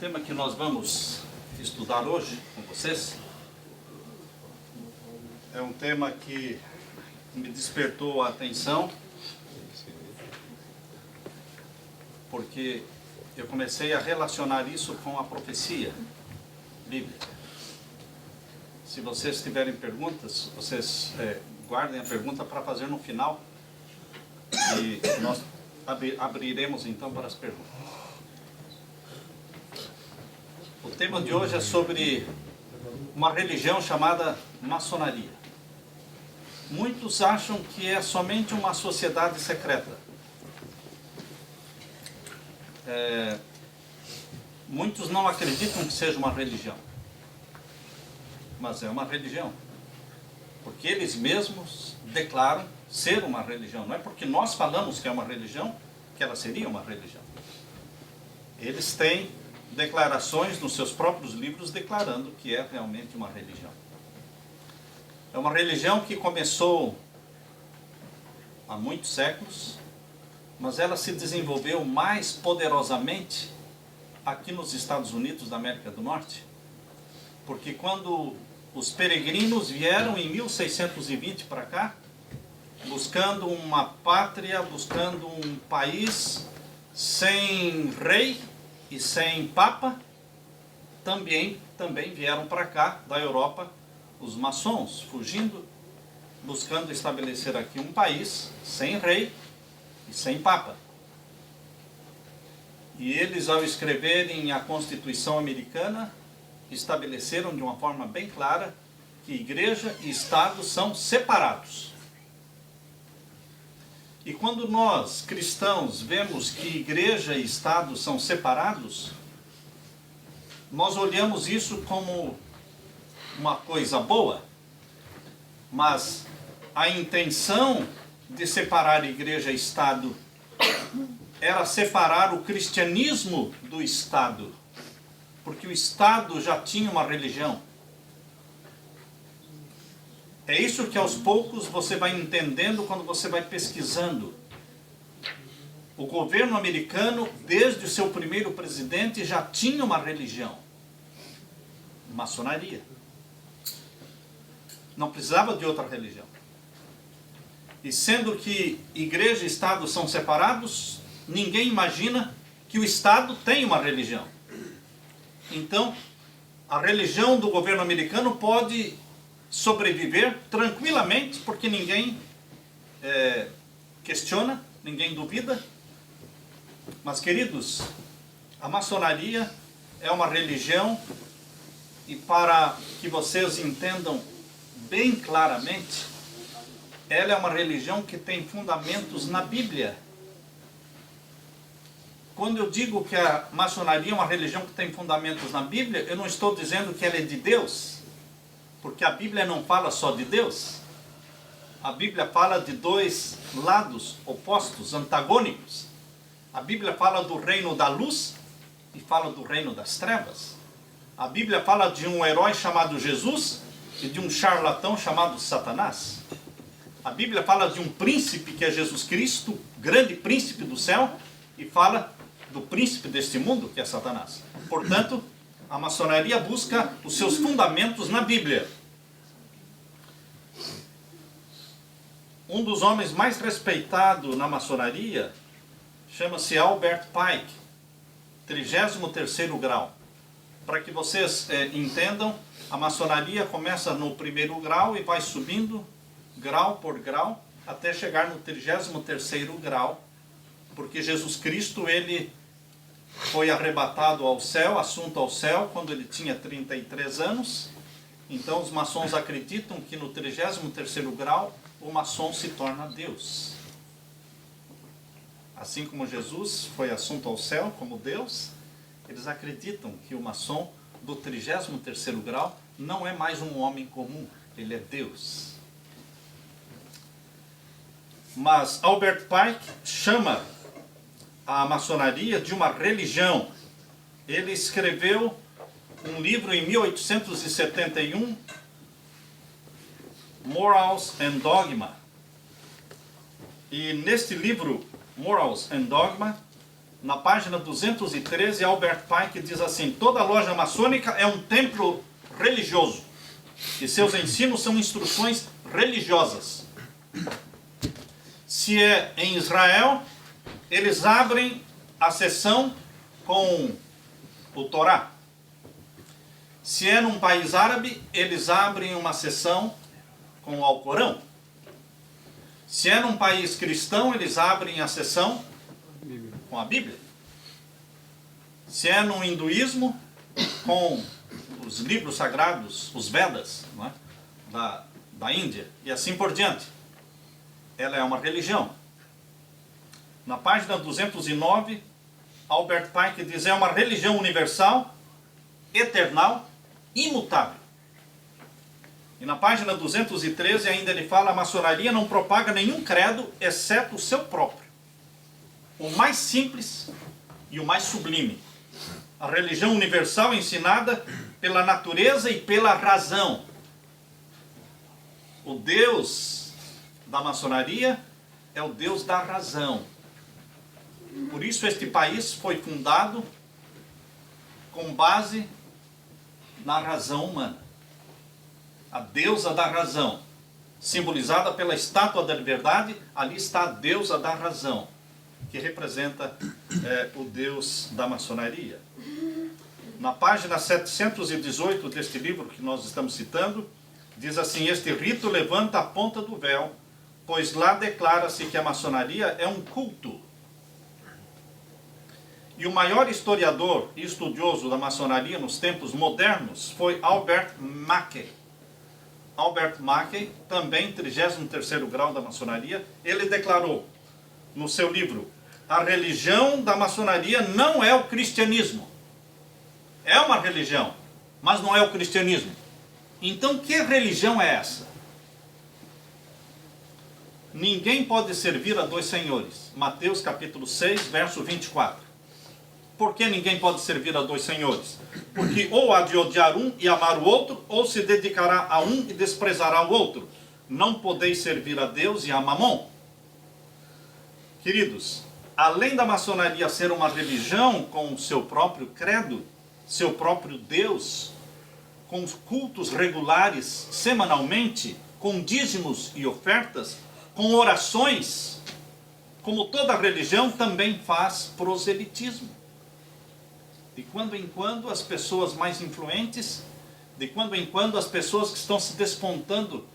tema que nós vamos estudar hoje com vocês é um tema que me despertou a atenção, porque eu comecei a relacionar isso com a profecia bíblica. Se vocês tiverem perguntas, vocês guardem a pergunta para fazer no final e nós abriremos então para as perguntas. O tema de hoje é sobre uma religião chamada maçonaria. Muitos acham que é somente uma sociedade secreta. Muitos não acreditam que seja uma religião. Mas é uma religião. Porque eles mesmos declaram ser uma religião. Não é porque nós falamos que é uma religião, que ela seria uma religião. Eles têm declarações nos seus próprios livros declarando que é realmente uma religião. É uma religião que começou há muitos séculos, mas ela se desenvolveu mais poderosamente aqui nos Estados Unidos da América do Norte, porque quando os peregrinos vieram em 1620 para cá, buscando uma pátria, buscando um país sem rei e sem papa, também vieram para cá da Europa os maçons, fugindo, buscando estabelecer aqui um país sem rei e sem papa. E eles, ao escreverem a Constituição Americana, estabeleceram de uma forma bem clara que igreja e Estado são separados. E quando nós, cristãos, vemos que igreja e Estado são separados, nós olhamos isso como uma coisa boa, mas a intenção de separar igreja e Estado era separar o cristianismo do Estado, porque o Estado já tinha uma religião. É isso que aos poucos você vai entendendo quando você vai pesquisando. O governo americano, desde o seu primeiro presidente, já tinha uma religião. Maçonaria. Não precisava de outra religião. E sendo que igreja e Estado são separados, ninguém imagina que o Estado tem uma religião. Então, a religião do governo americano pode sobreviver tranquilamente, porque ninguém questiona, ninguém duvida. Mas, queridos, a maçonaria é uma religião, e para que vocês entendam bem claramente, ela é uma religião que tem fundamentos na Bíblia. Quando eu digo que a maçonaria é uma religião que tem fundamentos na Bíblia, eu não estou dizendo que ela é de Deus, porque a Bíblia não fala só de Deus. A Bíblia fala de dois lados opostos, antagônicos. A Bíblia fala do reino da luz e fala do reino das trevas. A Bíblia fala de um herói chamado Jesus e de um charlatão chamado Satanás. A Bíblia fala de um príncipe que é Jesus Cristo, grande príncipe do céu, e fala do príncipe deste mundo, que é Satanás. Portanto, a maçonaria busca os seus fundamentos na Bíblia. Um dos homens mais respeitados na maçonaria chama-se Albert Pike, 33º grau. Para que vocês entendam, a maçonaria começa no primeiro grau e vai subindo grau por grau até chegar no 33º grau, porque Jesus Cristo, ele foi arrebatado ao céu, assunto ao céu, quando ele tinha 33 anos. Então os maçons acreditam que no 33º grau o maçom se torna Deus. Assim como Jesus foi assunto ao céu como Deus, eles acreditam que o maçom do 33º grau não é mais um homem comum, ele é Deus. Mas Albert Pike chama a maçonaria de uma religião. Ele escreveu um livro em 1871, Morals and Dogma. E neste livro, Morals and Dogma, na página 213, Albert Pike diz assim: toda loja maçônica é um templo religioso, e seus ensinos são instruções religiosas. Se é em Israel, eles abrem a sessão com o Torá. Se é num país árabe, eles abrem uma sessão com o Alcorão. Se é num país cristão, eles abrem a sessão com a Bíblia. Se é no hinduísmo, com os livros sagrados, os Vedas, não é? da Índia, e assim por diante. Ela é uma religião. Na página 209, Albert Pike diz: é uma religião universal, eternal, imutável. E na página 213 ainda ele fala: a maçonaria não propaga nenhum credo, exceto o seu próprio, o mais simples e o mais sublime. A religião universal ensinada pela natureza e pela razão. O Deus da maçonaria é o Deus da razão. Por isso este país foi fundado com base na razão humana. A deusa da razão, simbolizada pela estátua da liberdade, ali está a deusa da razão, que representa o Deus da maçonaria. Na página 718 deste livro que nós estamos citando, diz assim: este rito levanta a ponta do véu, pois lá declara-se que a maçonaria é um culto. E o maior historiador e estudioso da maçonaria nos tempos modernos foi Albert Mackey. Albert Mackey, também 33º grau da maçonaria, ele declarou no seu livro: a religião da maçonaria não é o cristianismo. É uma religião, mas não é o cristianismo. Então, que religião é essa? Ninguém pode servir a dois senhores. Mateus capítulo 6, verso 24. Por que ninguém pode servir a dois senhores? Porque ou há de odiar um e amar o outro, ou se dedicará a um e desprezará o outro. Não podeis servir a Deus e a Mamon. Queridos, além da maçonaria ser uma religião com o seu próprio credo, seu próprio Deus, com cultos regulares semanalmente, com dízimos e ofertas, com orações, como toda religião, também faz proselitismo. De quando em quando as pessoas mais influentes, de quando em quando as pessoas que estão se despontando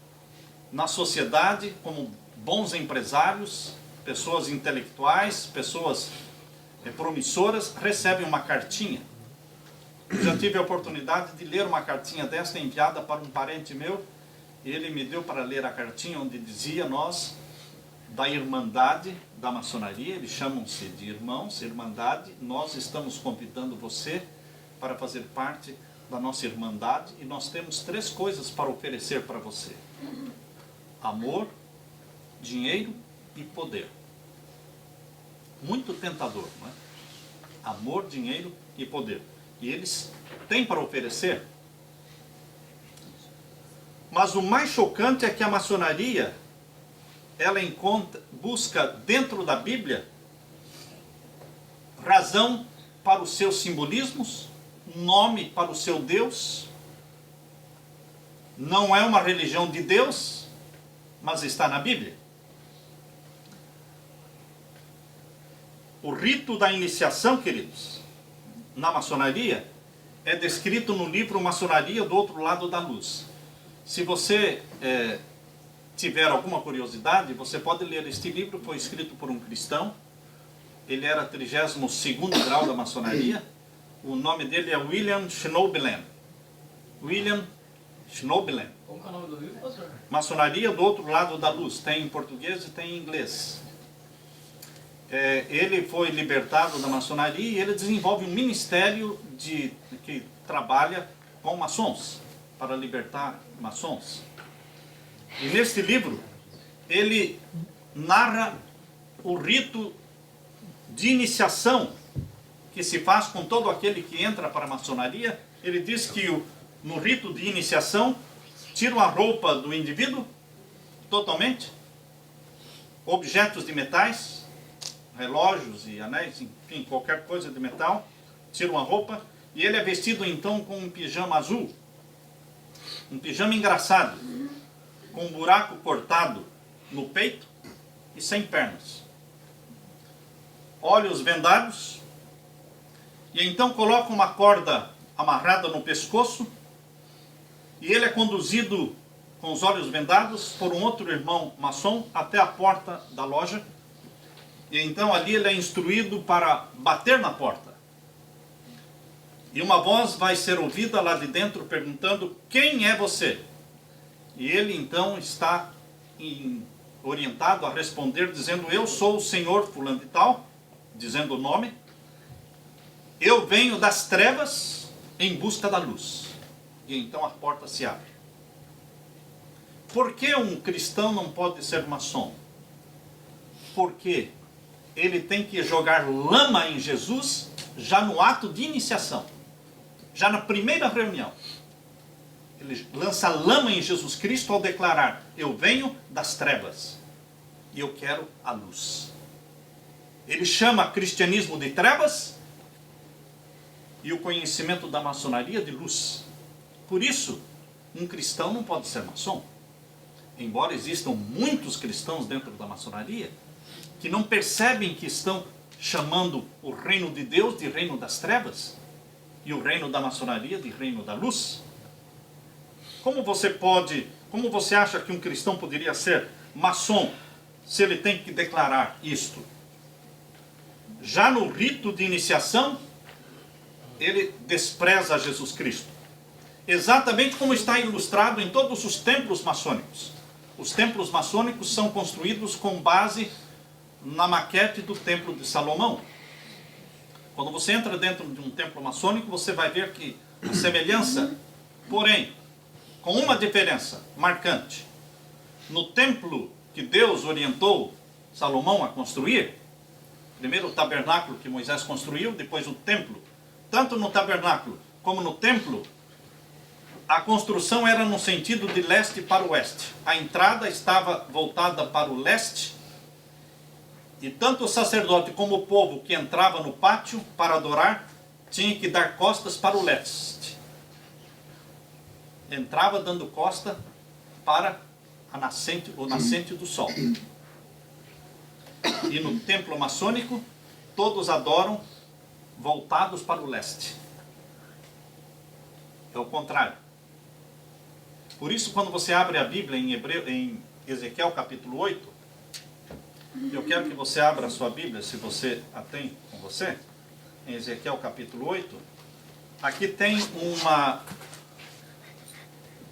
na sociedade como bons empresários, pessoas intelectuais, pessoas promissoras, recebem uma cartinha. Eu já tive a oportunidade de ler uma cartinha desta enviada para um parente meu. Ele me deu para ler a cartinha onde dizia: nós, da Irmandade da Maçonaria, eles chamam-se de irmãos, Irmandade, nós estamos convidando você para fazer parte da nossa Irmandade e nós temos 3 coisas para oferecer para você: amor, dinheiro e poder. Muito tentador, não é? Amor, dinheiro e poder. E eles têm para oferecer. Mas o mais chocante é que a maçonaria, ela busca dentro da Bíblia razão para os seus simbolismos, nome para o seu Deus. Não é uma religião de Deus, mas está na Bíblia. O rito da iniciação, queridos, na maçonaria, é descrito no livro Maçonaria do Outro Lado da Luz. Se você tiver alguma curiosidade, você pode ler este livro. Foi escrito por um cristão. Ele era 32º grau da maçonaria. O nome dele é William Schnoebelen. William Schnoebelen. Como é o nome do livro, pastor? Maçonaria do Outro Lado da Luz. Tem em português e tem em inglês. Ele foi libertado da maçonaria e ele desenvolve um ministério que trabalha com maçons, para libertar maçons. E neste livro, ele narra o rito de iniciação que se faz com todo aquele que entra para a maçonaria. Ele diz que no rito de iniciação, tiram a roupa do indivíduo totalmente, objetos de metais, relógios e anéis, enfim, qualquer coisa de metal, tira uma roupa, e ele é vestido então com um pijama azul, um pijama engraçado, com um buraco cortado no peito e sem pernas. Olhos vendados, e então coloca uma corda amarrada no pescoço, e ele é conduzido com os olhos vendados por um outro irmão maçom até a porta da loja, e então ali ele é instruído para bater na porta. E uma voz vai ser ouvida lá de dentro perguntando: quem é você? E ele então está orientado a responder dizendo: eu sou o senhor fulano de tal, dizendo o nome. Eu venho das trevas em busca da luz. E então a porta se abre. Por que um cristão não pode ser maçom? Porque ele tem que jogar lama em Jesus já no ato de iniciação. Já na primeira reunião. Ele lança lama em Jesus Cristo ao declarar: eu venho das trevas e eu quero a luz. Ele chama cristianismo de trevas e o conhecimento da maçonaria de luz. Por isso, um cristão não pode ser maçom. Embora existam muitos cristãos dentro da maçonaria que não percebem que estão chamando o reino de Deus de reino das trevas e o reino da maçonaria de reino da luz. Como você acha que um cristão poderia ser maçom se ele tem que declarar isto? Já no rito de iniciação, ele despreza Jesus Cristo. Exatamente como está ilustrado em todos os templos maçônicos. Os templos maçônicos são construídos com base na maquete do Templo de Salomão. Quando você entra dentro de um templo maçônico, você vai ver que a semelhança, porém, com uma diferença marcante. No templo que Deus orientou Salomão a construir, primeiro o tabernáculo que Moisés construiu, depois o templo. Tanto no tabernáculo como no templo, a construção era no sentido de leste para oeste. A entrada estava voltada para o leste, e tanto o sacerdote como o povo que entrava no pátio para adorar, tinha que dar costas para o leste. Entrava dando costa para o nascente do sol. E no templo maçônico, todos adoram voltados para o leste. É o contrário. Por isso, quando você abre a Bíblia em Ezequiel capítulo 8, eu quero que você abra a sua Bíblia, se você a tem com você, em Ezequiel capítulo 8, aqui tem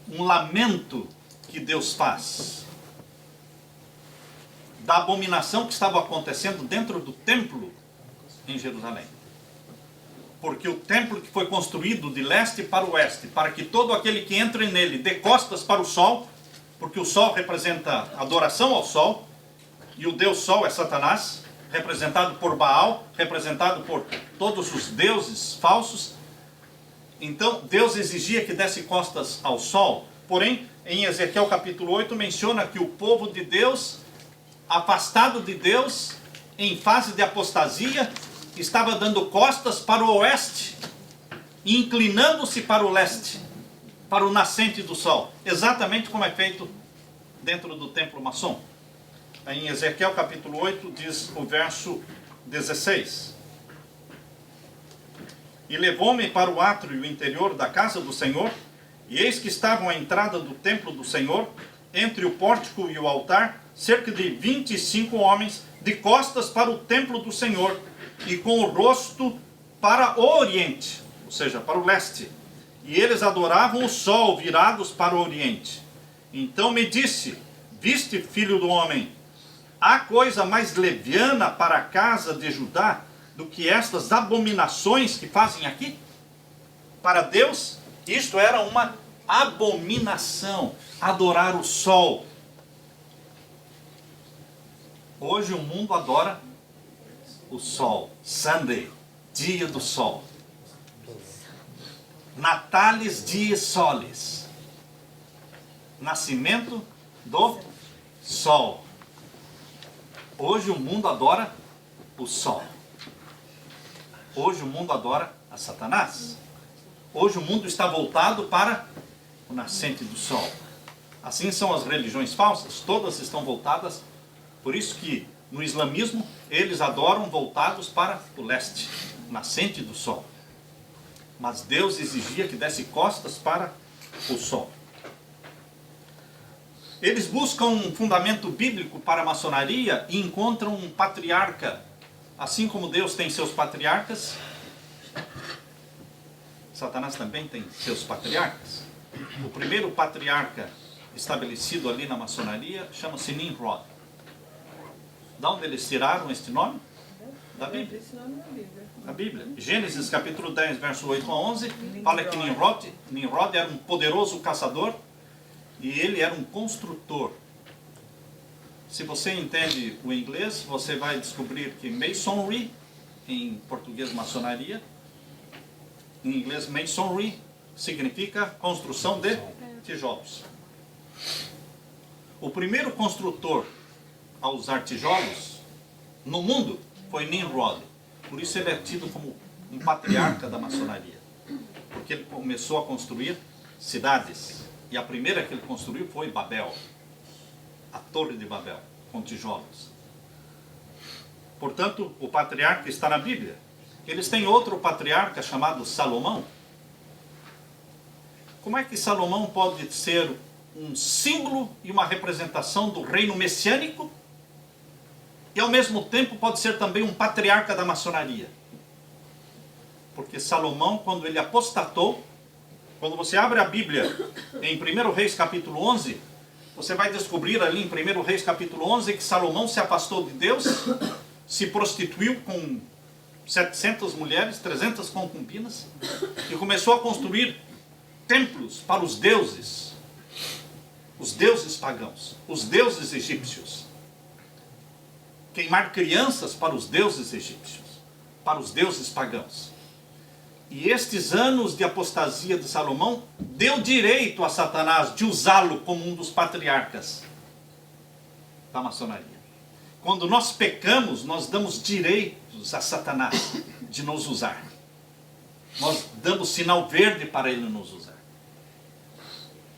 um lamento que Deus faz da abominação que estava acontecendo dentro do templo em Jerusalém. Porque o templo que foi construído de leste para oeste, para que todo aquele que entre nele dê costas para o sol, porque o sol representa adoração ao sol, e o Deus Sol é Satanás, representado por Baal, representado por todos os deuses falsos. Então Deus exigia que desse costas ao sol. Porém, em Ezequiel capítulo 8 menciona que o povo de Deus, afastado de Deus, em fase de apostasia, estava dando costas para o oeste e inclinando-se para o leste, para o nascente do sol, exatamente como é feito dentro do templo maçom. Em Ezequiel capítulo 8 diz o verso 16: e levou-me para o átrio interior da casa do Senhor, e eis que estavam à entrada do templo do Senhor, entre o pórtico e o altar, cerca de 25 homens, de costas para o templo do Senhor, e com o rosto para o oriente, ou seja, para o leste. E eles adoravam o sol, virados para o oriente. Então me disse: viste, filho do homem, há coisa mais leviana para a casa de Judá do que estas abominações que fazem aqui? Para Deus, isto era uma abominação, adorar o sol. Hoje o mundo adora o sol. Sunday, dia do sol. Natalis dies solis, nascimento do sol. Hoje o mundo adora o sol. Hoje o mundo adora a Satanás. Hoje o mundo está voltado para o nascente do sol. Assim são as religiões falsas, todas estão voltadas. Por isso que no islamismo eles adoram voltados para o leste, o nascente do sol. Mas Deus exigia que desse costas para o sol. Eles buscam um fundamento bíblico para a maçonaria e encontram um patriarca. Assim como Deus tem seus patriarcas, Satanás também tem seus patriarcas. O primeiro patriarca estabelecido ali na maçonaria chama-se Nimrod. De onde eles tiraram este nome? Da Bíblia. A Bíblia. Gênesis capítulo 10, verso 8 a 11, fala que Nimrod era um poderoso caçador e ele era um construtor. Se você entende o inglês, você vai descobrir que masonry, em português maçonaria, em inglês masonry, significa construção de tijolos. O primeiro construtor a usar tijolos no mundo foi Nimrod. Por isso ele é tido como um patriarca da maçonaria. Porque ele começou a construir cidades. E a primeira que ele construiu foi Babel. A Torre de Babel, com tijolos. Portanto, o patriarca está na Bíblia. Eles têm outro patriarca chamado Salomão. Como é que Salomão pode ser um símbolo e uma representação do reino messiânico e ao mesmo tempo pode ser também um patriarca da maçonaria? Porque Salomão, quando ele apostatou, quando você abre a Bíblia em 1 Reis capítulo 11, você vai descobrir ali em 1 Reis capítulo 11 que Salomão se afastou de Deus, se prostituiu com 700 mulheres, 300 concubinas e começou a construir templos para os deuses pagãos, os deuses egípcios. Queimar crianças para os deuses egípcios, para os deuses pagãos. E estes anos de apostasia de Salomão deu direito a Satanás de usá-lo como um dos patriarcas da maçonaria. Quando nós pecamos, nós damos direitos a Satanás de nos usar. Nós damos sinal verde para ele nos usar.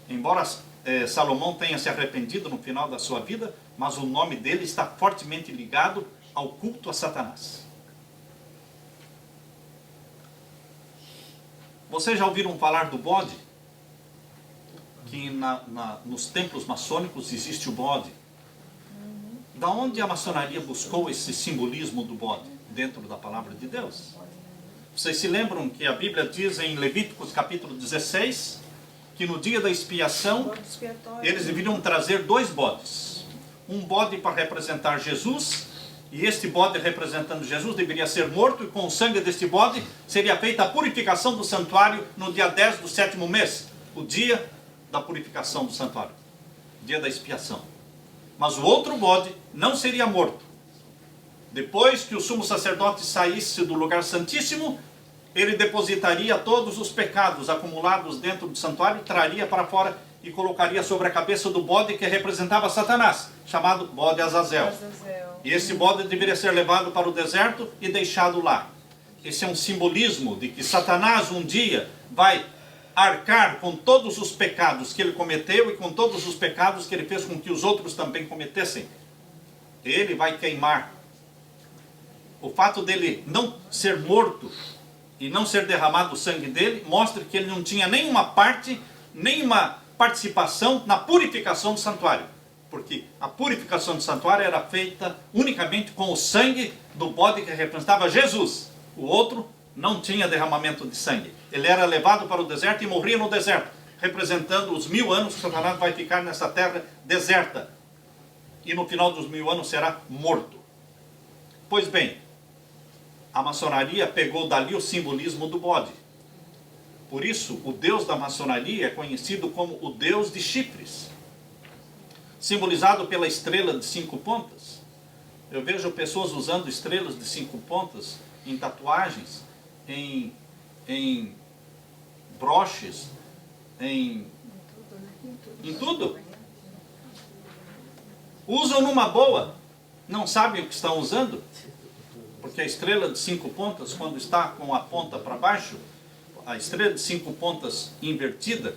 Embora Salomão tenha se arrependido no final da sua vida, mas o nome dele está fortemente ligado ao culto a Satanás. Vocês já ouviram falar do bode? Que nos templos maçônicos existe o bode. Da onde a maçonaria buscou esse simbolismo do bode? Dentro da palavra de Deus. Vocês se lembram que a Bíblia diz em Levíticos capítulo 16, que no dia da expiação, eles deveriam trazer 2 bodes. Um bode para representar Jesus, e este bode representando Jesus deveria ser morto, e com o sangue deste bode seria feita a purificação do santuário no dia 10 do 7º mês, o dia da purificação do santuário, dia da expiação. Mas o outro bode não seria morto. Depois que o sumo sacerdote saísse do lugar santíssimo, ele depositaria todos os pecados acumulados dentro do santuário, traria para fora e colocaria sobre a cabeça do bode que representava Satanás, chamado bode Azazel. E esse bode deveria ser levado para o deserto e deixado lá. Esse é um simbolismo de que Satanás um dia vai arcar com todos os pecados que ele cometeu e com todos os pecados que ele fez com que os outros também cometessem. Ele vai queimar. O fato dele não ser morto e não ser derramado o sangue dele mostra que ele não tinha nenhuma parte, nenhuma participação na purificação do santuário. Porque a purificação do santuário era feita unicamente com o sangue do bode que representava Jesus. O outro não tinha derramamento de sangue. Ele era levado para o deserto e morria no deserto, representando os 1000 anos que Satanás vai ficar nessa terra deserta. E no final dos 1000 anos será morto. Pois bem, a maçonaria pegou dali o simbolismo do bode. Por isso, o Deus da maçonaria é conhecido como o Deus de chifres, simbolizado pela estrela de 5 pontas. Eu vejo pessoas usando estrelas de 5 pontas em tatuagens, em broches, em tudo. Usam numa boa, não sabem o que estão usando. Porque a estrela de 5 pontas, quando está com a ponta para baixo, a estrela de 5 pontas invertida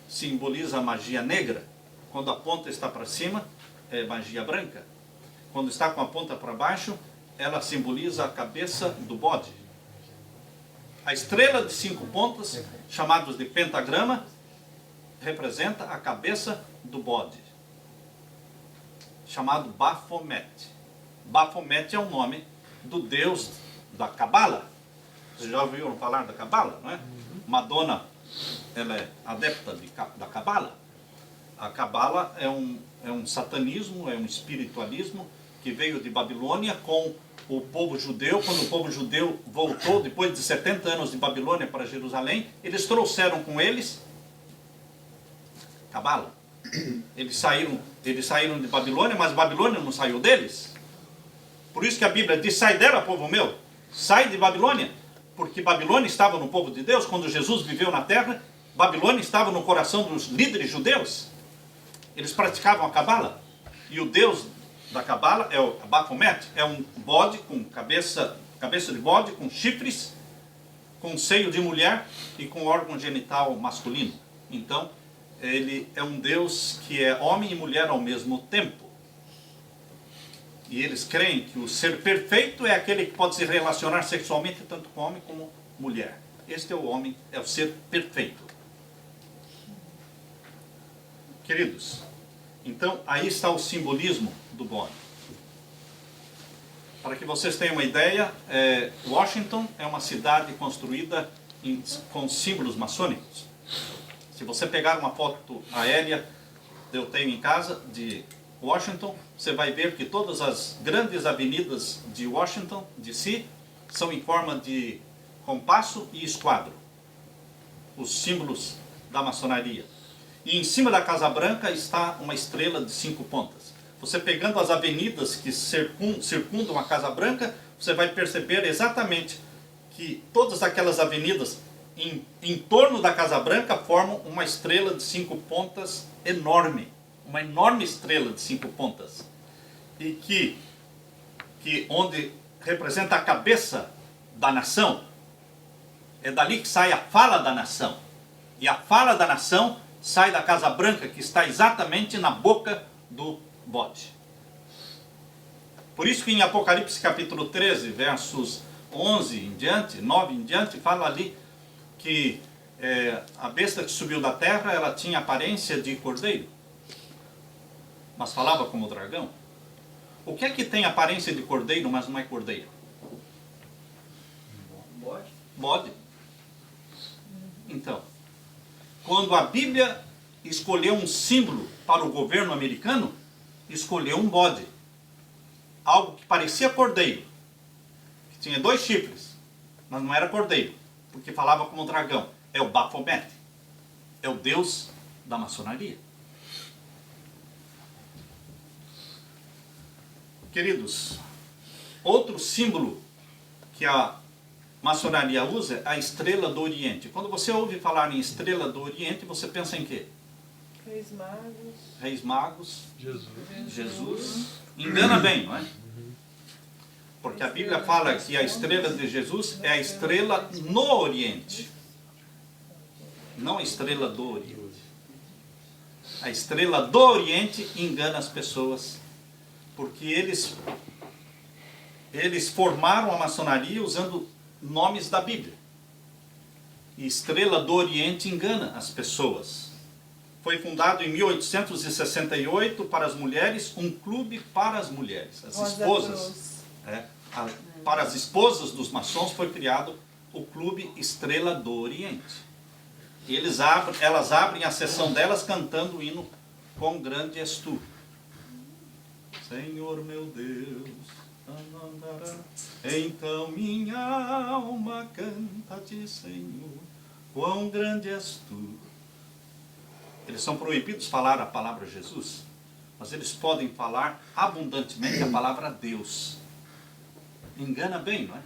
simboliza a magia negra. Quando a ponta está para cima, é magia branca. Quando está com a ponta para baixo, ela simboliza a cabeça do bode. A estrela de 5 pontas, chamados de pentagrama, representa a cabeça do bode, chamado Baphomet. Baphomet é o nome do deus da Cabala. Vocês já ouviram falar da Cabala, não é? Madonna, ela é adepta da Cabala. A Cabala é um satanismo, é um espiritualismo que veio de Babilônia com o povo judeu. Quando o povo judeu voltou, depois de 70 anos de Babilônia para Jerusalém, eles trouxeram com eles Cabala. Eles saíram de Babilônia, mas Babilônia não saiu deles. Por isso que a Bíblia diz: sai dela, povo meu, sai de Babilônia. Porque Babilônia estava no povo de Deus. Quando Jesus viveu na terra, Babilônia estava no coração dos líderes judeus. Eles praticavam a Cabala. E o deus da Cabala é o Baphomet, é um bode com cabeça de bode, com chifres, com seio de mulher e com órgão genital masculino. Então, ele é um deus que é homem e mulher ao mesmo tempo. E eles creem que o ser perfeito é aquele que pode se relacionar sexualmente tanto com homem como mulher. Este é o homem, é o ser perfeito. Queridos, então aí está o simbolismo do bode. Para que vocês tenham uma ideia, Washington é uma cidade construída com símbolos maçônicos. Se você pegar uma foto aérea, eu tenho em casa, de Washington, você vai ver que todas as grandes avenidas de Washington, D.C., são em forma de compasso e esquadro. Os símbolos da maçonaria. E em cima da Casa Branca está uma estrela de 5 pontas. Você pegando as avenidas que circundam a Casa Branca, você vai perceber exatamente que todas aquelas avenidas em torno da Casa Branca formam uma estrela de 5 pontas enorme. Uma enorme estrela de 5 pontas. E que onde representa a cabeça da nação, é dali que sai a fala da nação. E a fala da nação sai da Casa Branca, que está exatamente na boca do bode. Por isso que em Apocalipse capítulo 13, versos 11 em diante, 9 em diante, fala ali que a besta que subiu da terra, ela tinha aparência de cordeiro, mas falava como dragão. O que é que tem aparência de cordeiro, mas não é cordeiro? Bode. Bode. Então, quando a Bíblia escolheu um símbolo para o governo americano, escolheu um bode. Algo que parecia cordeiro, que tinha 2 chifres, mas não era cordeiro, porque falava como dragão. É o Baphomet, é o deus da maçonaria. Queridos, outro símbolo que a maçonaria usa é a estrela do Oriente. Quando você ouve falar em estrela do Oriente, você pensa em quê? Reis Magos. Reis Magos, Jesus. Engana bem, não é? Porque a Bíblia fala que a estrela de Jesus é a estrela no Oriente, não a estrela do Oriente. A estrela do Oriente engana as pessoas, porque eles formaram a maçonaria usando nomes da Bíblia. E estrela do Oriente engana as pessoas. Foi fundado em 1868 para as mulheres, um clube para as mulheres, as esposas. Para as esposas dos maçons foi criado o Clube Estrela do Oriente. E elas abrem a sessão delas cantando o hino Quão Grande És Tu. Senhor meu Deus, então minha alma canta-te, Senhor, quão grande és Tu. Eles são proibidos de falar a palavra Jesus, mas eles podem falar abundantemente a palavra Deus. Engana bem, não é?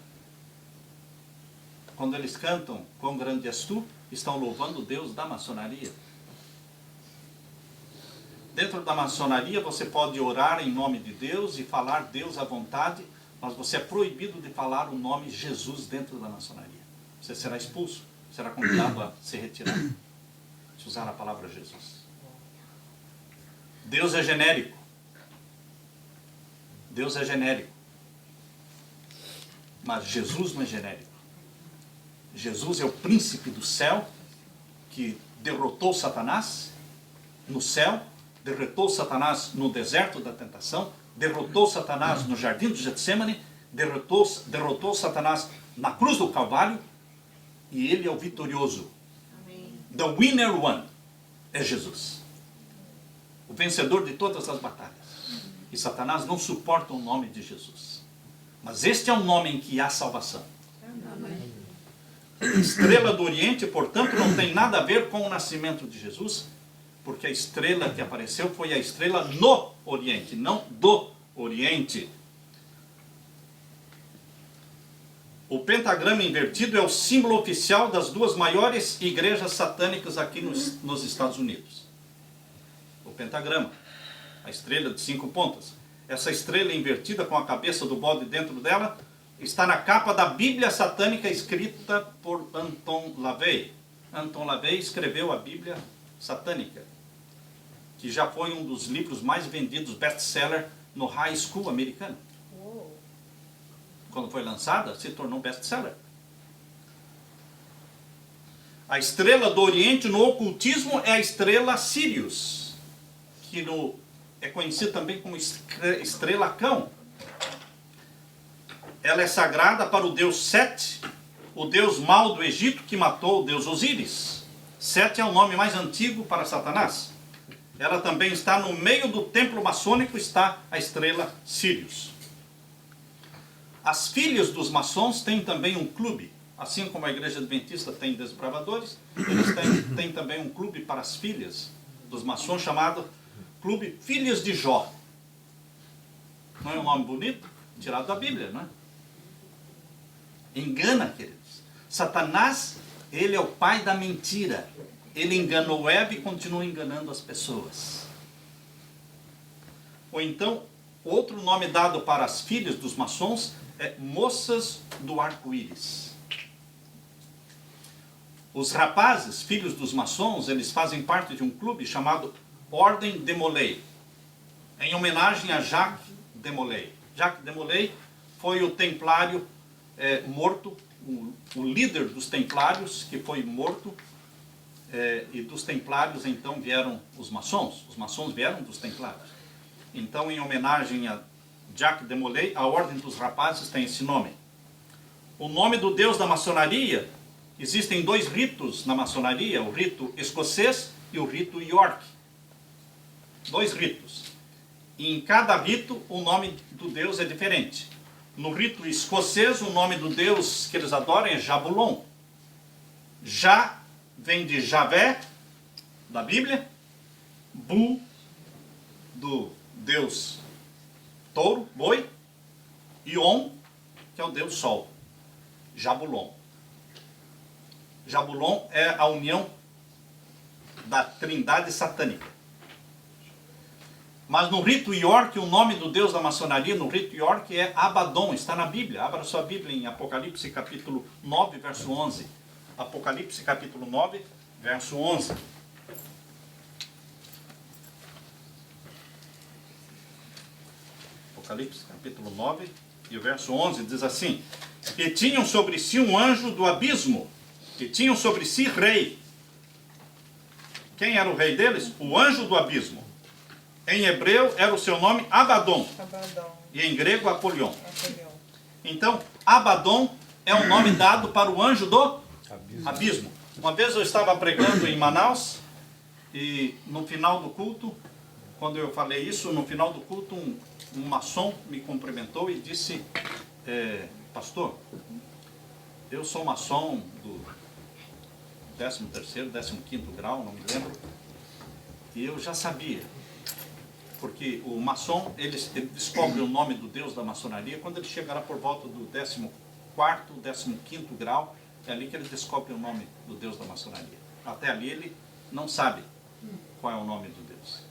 Quando eles cantam quão grande és Tu, estão louvando o Deus da maçonaria. Dentro da maçonaria você pode orar em nome de Deus e falar Deus à vontade, mas você é proibido de falar o nome Jesus dentro da maçonaria. Você será expulso, será convidado a se retirar, se usar a palavra Jesus. Deus é genérico. Deus é genérico. Mas Jesus não é genérico. Jesus é o príncipe do céu, que derrotou Satanás no céu, derrotou Satanás no deserto da tentação, derrotou Satanás no jardim do Getsemane, derrotou Satanás na cruz do Calvário, e ele é o vitorioso. Amém. The winner one é Jesus, o vencedor de todas as batalhas. E Satanás não suporta o nome de Jesus, mas este é o nome em que há salvação. Amém. Estrela do Oriente, portanto, não tem nada a ver com o nascimento de Jesus, porque a estrela que apareceu foi a estrela no Oriente, não do Oriente. O pentagrama invertido é o símbolo oficial das duas maiores igrejas satânicas aqui nos Estados Unidos. O pentagrama, a estrela de 5 pontas. Essa estrela invertida com a cabeça do bode dentro dela está na capa da Bíblia satânica escrita por Anton LaVey. Anton LaVey escreveu a Bíblia satânica, que já foi um dos livros mais vendidos, best-seller, no high school americano. Quando foi lançada, se tornou best-seller. A estrela do Oriente no ocultismo é a estrela Sirius, que é conhecida também como estrela cão. Ela é sagrada para o deus Sete, o deus mau do Egito que matou o deus Osíris. Sete é o nome mais antigo para Satanás. Ela também está no meio do templo maçônico, está a estrela Sirius. As filhas dos maçons têm também um clube, assim como a igreja adventista tem desbravadores, eles têm também um clube para as filhas dos maçons chamado Clube Filhas de Jó. Não é um nome bonito? Tirado da Bíblia, não é? Engana, queridos. Satanás, ele é o pai da mentira. Ele enganou Eva e continua enganando as pessoas. Ou então, outro nome dado para as filhas dos maçons é moças do arco-íris. Os rapazes, filhos dos maçons, eles fazem parte de um clube chamado Ordem de Molay, em homenagem a Jacques de Molay. Jacques de Molay foi o templário morto, o líder dos templários que foi morto, e dos templários então vieram os maçons vieram dos templários. Então, em homenagem a Jacques de Molay, a Ordem dos Rapazes tem esse nome. O nome do deus da maçonaria, existem 2 ritos na maçonaria, o rito escocês e o rito York. 2 ritos. E em cada rito o nome do deus é diferente. No rito escocês, o nome do deus que eles adoram é Jabulon. Já vem de Javé, da Bíblia. Bu, do deus touro, boi. E On, que é o deus sol. Jabulon. Jabulon é a união da trindade satânica. Mas no rito York, o nome do deus da maçonaria, no rito York, é Abaddon, está na Bíblia. Abra sua Bíblia em Apocalipse capítulo 9, verso 11. Apocalipse capítulo 9, verso 11. Apocalipse capítulo 9 e o verso 11 diz assim: E tinham sobre si um anjo do abismo, e tinham sobre si rei. Quem era o rei deles? O anjo do abismo. Em hebreu era o seu nome Abaddon. E em grego Apolion. Então, Abaddon é um nome dado para o anjo do abismo. Uma vez eu estava pregando em Manaus, e no final do culto, quando eu falei isso, no final do culto, um maçom me cumprimentou e disse: pastor, eu sou maçom do 13º, 15º grau, não me lembro, e eu já sabia. Porque o maçom, ele descobre o nome do deus da maçonaria quando ele chegará por volta do 14º, 15º grau. É ali que ele descobre o nome do deus da maçonaria. Até ali ele não sabe qual é o nome do deus.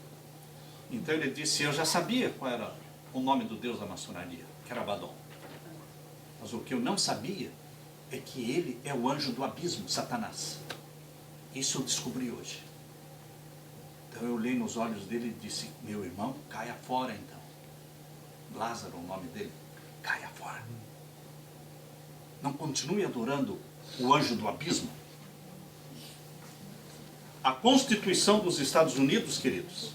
Então ele disse: eu já sabia qual era o nome do deus da maçonaria, que era Abaddon. Mas o que eu não sabia é que ele é o anjo do abismo, Satanás. Isso eu descobri hoje. Então eu olhei nos olhos dele e disse: meu irmão, caia fora então. Lázaro, o nome dele. Caia fora. Não continue adorando o anjo do abismo. A Constituição dos Estados Unidos, queridos,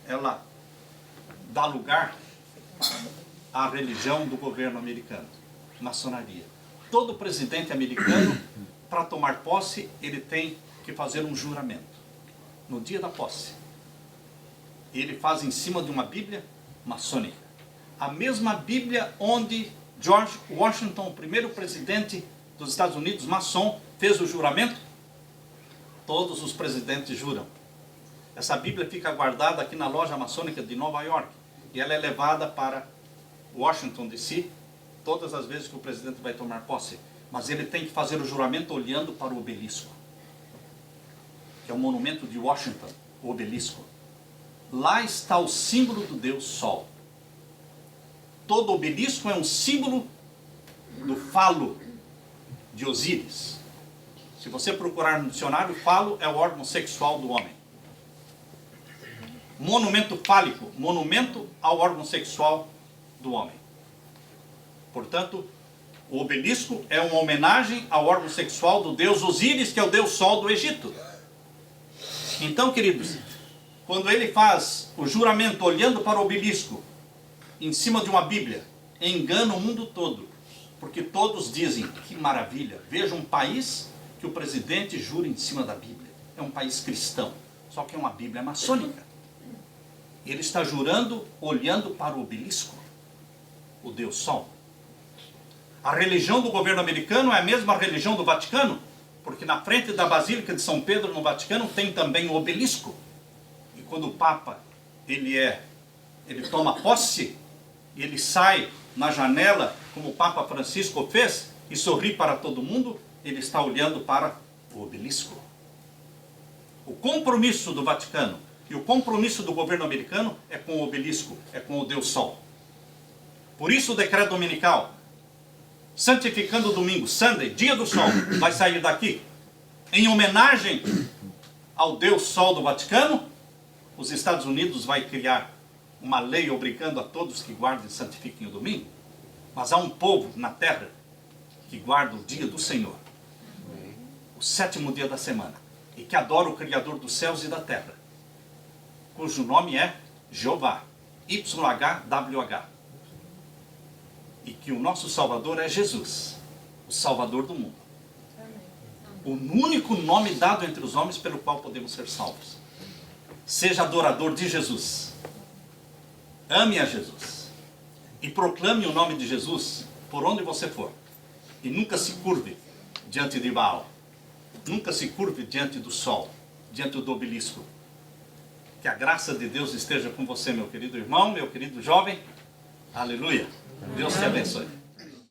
ela dá lugar à religião do governo americano, maçonaria. Todo presidente americano, para tomar posse, ele tem que fazer um juramento. No dia da posse, ele faz em cima de uma Bíblia maçônica. A mesma Bíblia onde George Washington, o primeiro presidente dos Estados Unidos, maçom, fez o juramento. Todos os presidentes juram. Essa Bíblia fica guardada aqui na loja maçônica de Nova York. E ela é levada para Washington, D.C., todas as vezes que o presidente vai tomar posse. Mas ele tem que fazer o juramento olhando para o obelisco, que é o monumento de Washington, o obelisco. Lá está o símbolo do Deus Sol. Todo obelisco é um símbolo do falo de Osíris. Se você procurar no dicionário, falo é o órgão sexual do homem. Monumento fálico, monumento ao órgão sexual do homem. Portanto, o obelisco é uma homenagem ao órgão sexual do deus Osíris, que é o deus Sol do Egito. Então, queridos, quando ele faz o juramento olhando para o obelisco, em cima de uma Bíblia, engana o mundo todo. Porque todos dizem: que maravilha, veja um país que o presidente jura em cima da Bíblia. É um país cristão, só que é uma Bíblia maçônica. Ele está jurando olhando para o obelisco, o Deus Sol. A religião do governo americano é a mesma religião do Vaticano, porque na frente da Basílica de São Pedro, no Vaticano, tem também o obelisco. E quando o Papa ele toma posse, ele sai na janela, como o Papa Francisco fez, e sorri para todo mundo, ele está olhando para o obelisco. O compromisso do Vaticano e o compromisso do governo americano é com o obelisco, é com o Deus Sol. Por isso o decreto dominical, santificando o domingo, Sunday, dia do sol, vai sair daqui. Em homenagem ao Deus Sol do Vaticano, os Estados Unidos vai criar uma lei obrigando a todos que guardem e santifiquem o domingo. Mas há um povo na terra que guarda o dia do Senhor, o 7º dia da semana, e que adora o Criador dos céus e da terra, cujo nome é Jeová, YHWH. E que o nosso Salvador é Jesus, o Salvador do mundo. O único nome dado entre os homens pelo qual podemos ser salvos. Seja adorador de Jesus. Ame a Jesus. E proclame o nome de Jesus por onde você for. E nunca se curve diante de Baal. Nunca se curve diante do sol, diante do obelisco. Que a graça de Deus esteja com você, meu querido irmão, meu querido jovem. Aleluia. Deus te abençoe.